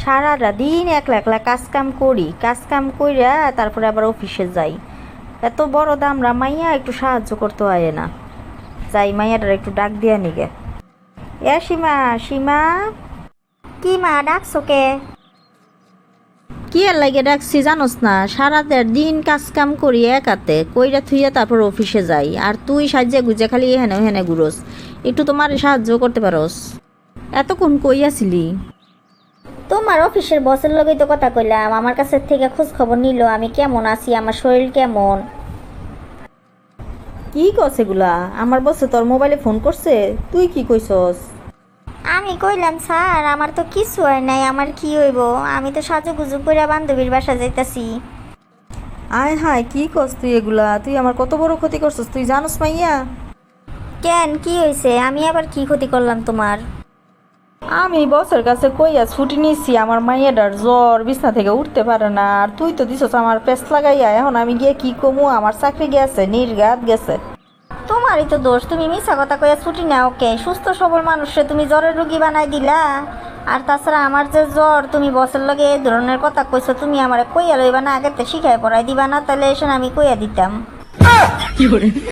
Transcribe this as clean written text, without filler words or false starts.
সারাটা দিন একলা একলা কাজ কাম করি, কাজ কাম কইরা তারপরে আবার অফিসে যাই। এত বড় দামরা মাইয়া একটু সাহায্য করতে হয় না। যাই মাইয়াটার একটু ডাক দিয়া নিগে। এ সীমা, সীমা। কি মা, ডাকছো কে? কি আর লাগে ডাকছি জানোস না, সারাটা দিন কাজ কাম করি একাতে কইরা থুইয়া তারপর অফিসে যাই, আর তুই সাহায্যে গুজে খালি হেনে হেনে ঘুরোস। একটু তোমার সাহায্য করতে পারোস। এতক্ষণ কই আছিলি? তোমার অফিসের বসের লগেই তো কথা কইলাম, আমার কাছে থেকে খোঁজ খবর নিল আমি কেমন আছি, আমার শরীর কেমন। কি কস এগুলা? আমার বসে তোর মোবাইলে ফোন করছে, তুই কি কইছস? আমি কইলাম স্যার আমার তো কিছু হয় নাই, আমার কি হইব, আমি তো সাজুগুজু করে বান্ধবীর বাসা যাইতাছি। আয় হায়, কি কস তুই এগুলা? তুই আমার কত বড় ক্ষতি করছস তুই জানোস মাইয়া? কেন, কি হয়েছে? আমি আবার কি ক্ষতি করলাম তোমার? আমি বসের কাছে কইয়া ছুটি নিছি, আমার মাইয়াটার জ্বর, বিছনা থেকে উঠতে পারে না, আর তুই তো দিছস আমার পেস লাগাইয়া। এখন আমি গিয়ে কি কমু? আমার চাকরি গেছে, নির্ঘাত গেছে। তোমারই তো দোষ, তুমি মিছা কথা কইয়া ছুটি নাও কে? সুস্থ সবল মানুষে তুমি জ্বরের রুগী বানাই দিলা। আর তাছাড়া আমার যে জ্বর, তুমি বসের লগে এই ধরনের কথা কইছো, তুমি আমার কইয়া লইবা না? আগেতে শিখাই পড়াই দিবা না? তাহলে এসে আমি কইয়া দিতাম।